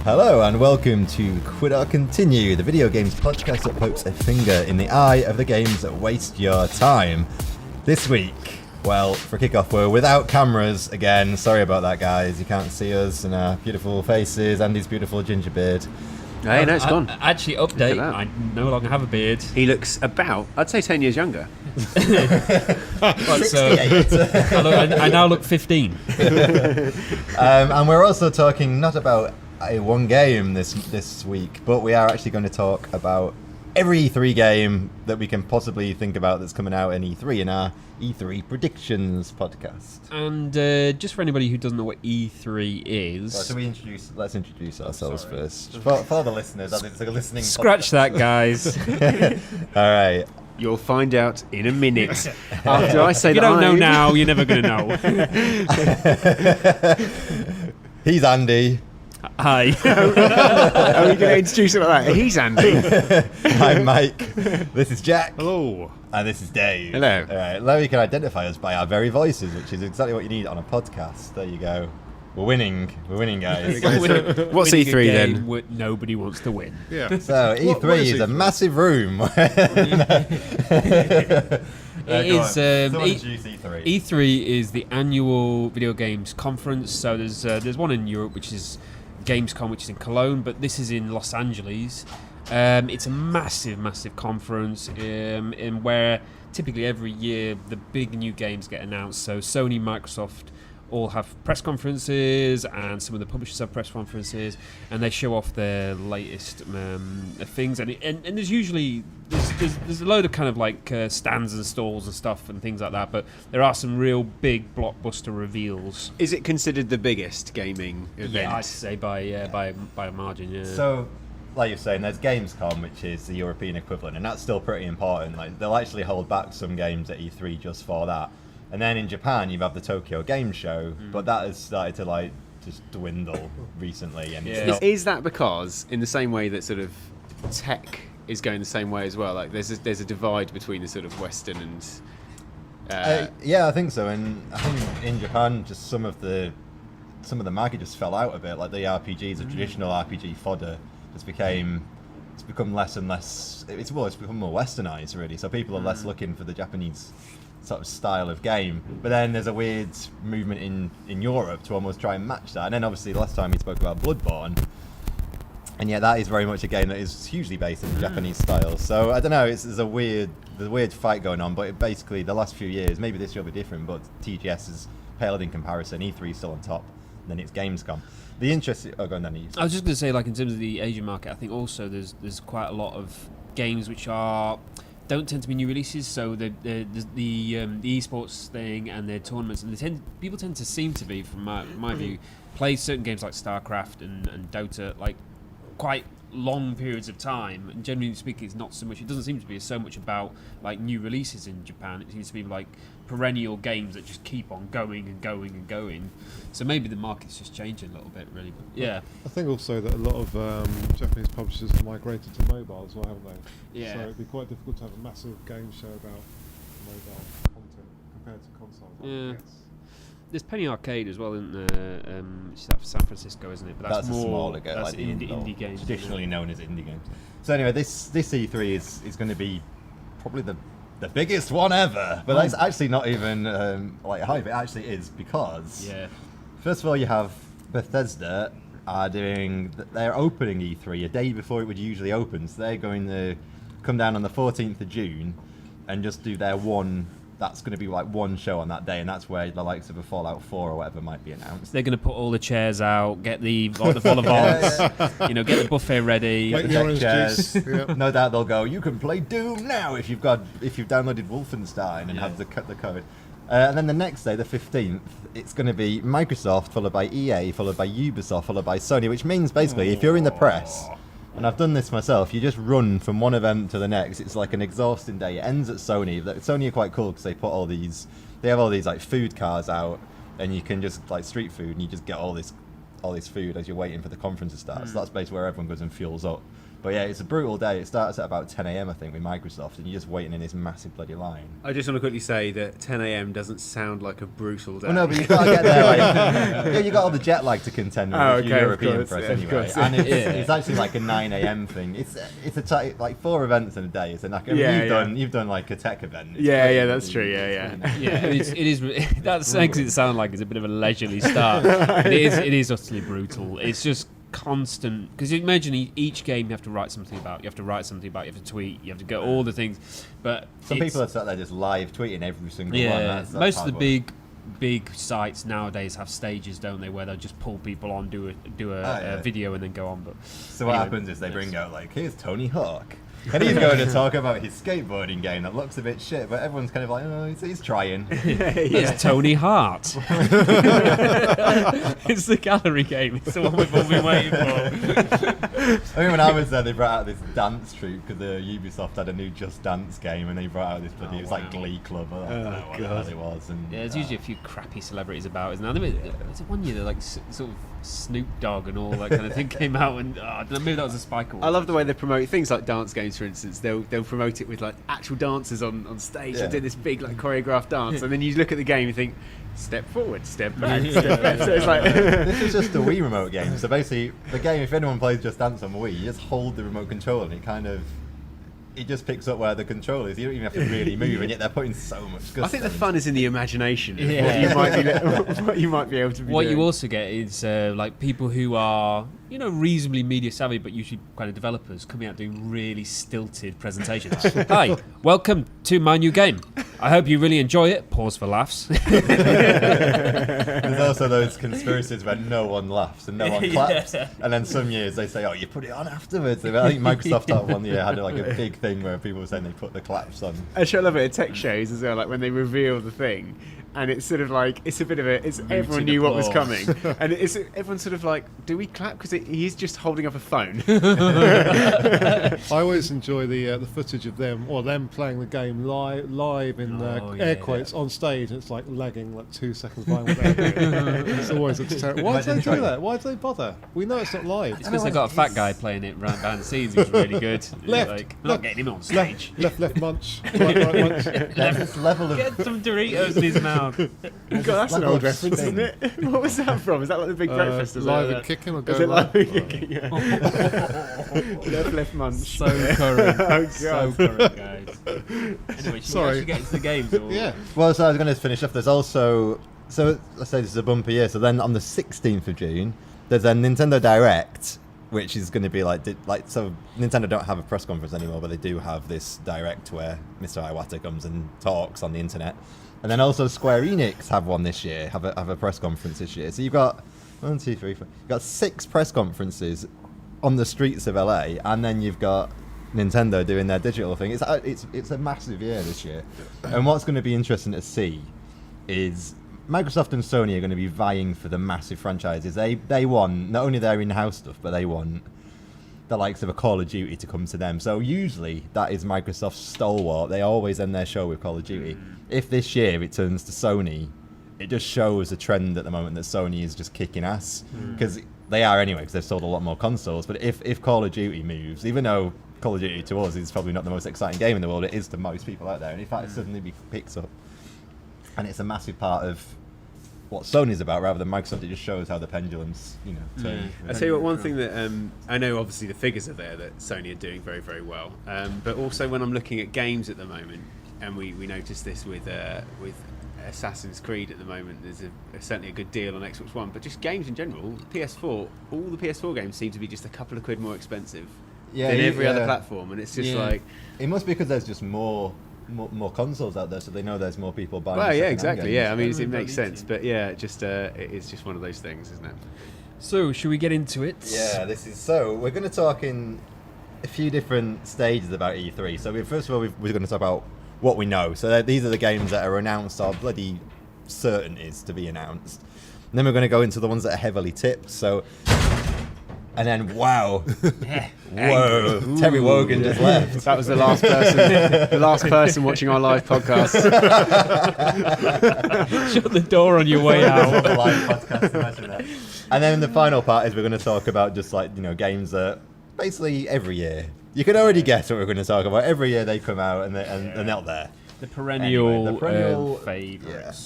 Hello and welcome to Quit or Continue, the video games podcast that pokes a finger in the eye of the games that waste your time. This week, well, for kickoff, we're without cameras again. Sorry about that, guys. You can't see us and our beautiful faces, Andy's beautiful ginger beard. Hey, no, it's gone. Actually, update, I no longer have a beard. He looks about, I'd say 10 years younger. I now look 15. And we're also talking not about one game this week, but we are actually going to talk about every E3 game that we can possibly think about that's coming out in E3 in our E3 predictions podcast. And just for anybody who doesn't know what E3 is... Well, so let's introduce ourselves first. For the listeners, I think it's like a listening Scratch podcast. that, guys. All right. You'll find out in a minute. After I say if you that don't know now, you're never going to know. He's Andy. Hi. Are we going to introduce him like that? He's Andy. I'm Mike. This is Jack. Hello. And this is Dave. Hello. All right. Now you can identify us by our very voices, which is exactly what you need on a podcast. There you go. We're winning, guys. What's Winning E3 a then? game nobody wants to win. Yeah. So E3 is a massive room. E3 is the annual video games conference. So there's one in Europe, which is Gamescom, which is in Cologne, but this is in Los Angeles. It's a massive conference in where typically every year the big new games get announced. So Sony, Microsoft all have press conferences, and some of the publishers have press conferences, and they show off their latest things. And there's usually there's a load of kind of like stands and stalls and stuff and things like that. But there are some real big blockbuster reveals. Is it considered the biggest gaming event? Yeah, I'd say by a margin. Yeah. So, like you're saying, there's Gamescom, which is the European equivalent, and that's still pretty important. Like they'll actually hold back some games at E3 just for that. And then in Japan, you have the Tokyo Game Show, but that has started to like just dwindle recently. And Is that because, in the same way that sort of tech is going the same way as well, like there's a divide between the sort of Western and yeah, I think so. And I think in Japan, just some of the market just fell out a bit. Like the RPGs, the traditional RPG fodder, it's become less and less. It's become more westernized, really. So people are less looking for the Japanese sort of style of game, but then there's a weird movement in Europe to almost try and match that. And then obviously the last time we spoke about Bloodborne, and yeah, that is very much a game that is hugely based in the Japanese style. So I don't know, there's a weird fight going on, but basically the last few years, maybe this year will be different, but TGS has paled in comparison. E3 is still on top, and then it's Gamescom. The interesting... Oh, go on, Danny. I was just going to say, like, in terms of the Asian market, I think also there's quite a lot of games which don't tend to be new releases. So the esports thing and their tournaments, and people tend to seem to be, from my view, play certain games like StarCraft and Dota like quite long periods of time. And generally speaking, it's not so much. It doesn't seem to be so much about like new releases in Japan. It seems to be like perennial games that just keep on going and going and going. So maybe the market's just changing a little bit, really. But yeah, I think also that a lot of Japanese publishers have migrated to mobile as well, haven't they? Yeah. So it'd be quite difficult to have a massive game show about mobile content compared to console. Yeah. There's Penny Arcade as well, isn't there? It's out for San Francisco, isn't it? But that's more a smaller game, that's like the indie games. Traditionally known as indie games. So anyway, this E3 is going to be probably the biggest one ever. But that's actually not even like hype. It actually is, because first of all, you have Bethesda they're opening E3 a day before it would usually open. So they're going to come down on the 14th of June and just do their one. That's going to be like one show on that day, and that's where the likes of a Fallout 4 or whatever might be announced. They're going to put all the chairs out, get the vol-au-vents, get the buffet ready. Make the orange chairs. juice. Yep. No doubt they'll go, you can play Doom now if you've downloaded Wolfenstein and have the code. And then the next day, the 15th, it's going to be Microsoft, followed by EA, followed by Ubisoft, followed by Sony, which means basically if you're in the press, and I've done this myself, you just run from one event to the next. It's like an exhausting day. It ends at Sony. Sony are quite cool because they have all these like food cars out, and you can just like street food, and you just get all this food as you're waiting for the conference to start. So that's basically where everyone goes and fuels up. But yeah, it's a brutal day. It starts at about 10 a.m. I think with Microsoft, and you're just waiting in this massive bloody line. I just want to quickly say that 10 a.m. doesn't sound like a brutal day. Well, no, but you've got to get there. Like, yeah, you got all the jet lag to contend with if you're European course, press yeah, anyway. And it's actually like a 9 a.m. thing. It's like 4 events in a day. So like, you've done like a tech event. It's Yeah, that's true. Yeah. It is. That makes it sound like it's a bit of a leisurely start. It is utterly brutal. It's just constant, because you imagine each game you have to write something about. You have to write something about. You have to tweet. You have to go all the things. But some people are sat there just live tweeting every single one. That's most of the hard big sites nowadays have stages, don't they, where they'll just pull people on, do a video, and then go on. But so what happens is they bring out like, here's Tony Hawk. And he's going to talk about his skateboarding game that looks a bit shit, but everyone's kind of like, oh, he's trying. It's Tony Hart. It's the gallery game. It's the one we've all been waiting for. I mean, when I was there, they brought out this dance troupe because Ubisoft had a new Just Dance game, and they brought out this bloody, it was like Glee Club. I don't know what the hell it was. And, there's usually a few crappy celebrities about, isn't there? There's one year that like sort of Snoop Dogg and all that kind of thing came out, and I don't know, maybe that was a Spike Award. I love the way they promote things like dance games, for instance. They'll promote it with like actual dancers on stage and do this big like choreographed dance, and then you look at the game and think, step forward, step back, step back. So it's like this is just a Wii remote game. So basically, the game, if anyone plays Just Dance on Wii, you just hold the remote control and it just picks up where the control is. You don't even have to really move, and yet they're putting so much gusto. I think the fun is in the imagination of what you might be able to be What doing. you also get is like people who are, reasonably media savvy, but usually kind of developers coming out doing really stilted presentations. Hi, welcome to my new game. I hope you really enjoy it. Pause for laughs. There's also those conspiracies where no one laughs and no one claps, and then some years they say, "Oh, you put it on afterwards." I think Microsoft had one year had like a big thing where people were saying they put the claps on. Actually, I love it at tech shows as well, like when they reveal the thing, and it's sort of like everyone knew what was coming, and everyone's sort of like, do we clap because he's just holding up a phone? I always enjoy the footage of them playing the game live in air quotes on stage, and it's like lagging like 2 seconds behind what they're doing. It's always looks terrible. Why do they do that? Why do they bother? We know it's not live. It's because they got a fat guy playing it right behind the scenes. He's really good. Not getting him on stage. Left munch. Right munch. This level of Get some Doritos in his mouth. God, that's an old reference, isn't it? What was that from? Is that like the Big Breakfast? Live and kicking or Is go it live and kicking? Yeah. left munch. So current. Oh, God. So current, guys. Anyway, should we actually get into the games? Or? Yeah. Well, so I was going to finish off. There's also, so let's say this is a bumper year. So then on the 16th of June, there's a Nintendo Direct, which is going to be so Nintendo don't have a press conference anymore, but they do have this Direct where Mr. Iwata comes and talks on the internet. And then also Square Enix have one this year, have a press conference this year. So you've got 1, 2, 3, 4. You've got 6 press conferences on the streets of LA, and then you've got Nintendo doing their digital thing. It's a massive year this year. And what's going to be interesting to see is Microsoft and Sony are going to be vying for the massive franchises. They want not only their in-house stuff, but they want the likes of a Call of Duty to come to them. So usually that is Microsoft's stalwart. They always end their show with Call of Duty. If this year it turns to Sony, it just shows a trend at the moment that Sony is just kicking ass. Because they are anyway, because they've sold a lot more consoles. But if Call of Duty moves, even though Call of Duty to us is probably not the most exciting game in the world, it is to most people out there. And if that suddenly picks up, and it's a massive part of what Sony's about rather than Microsoft, it just shows how the pendulums, turn. I tell you what, one thing that I know, obviously the figures are there that Sony are doing very, very well. But also when I'm looking at games at the moment, and we noticed this with Assassin's Creed at the moment, there's certainly a good deal on Xbox One. But just games in general, PS4, all the PS4 games seem to be just a couple of quid more expensive than every other platform, and it's just like it must be because there's just more consoles out there, so they know there's more people buying. Well, yeah, exactly. Games. Yeah, I mean, it makes sense, but yeah, it's just one of those things, isn't it? So, should we get into it? Yeah, we're going to talk in a few different stages about E3. So, first of all, we're going to talk about what we know. So, these are the games that are announced or bloody certain is to be announced. And then we're going to go into the ones that are heavily tipped. So. And then, wow, whoa, Terry Wogan just left. That was the last person watching our live podcast. Shut the door on your way out. Live podcast, imagine that. And then the final part is we're going to talk about just games that basically every year. You can already guess what we're going to talk about. Every year they come out and they're not there. The perennial, Anyway, favourites.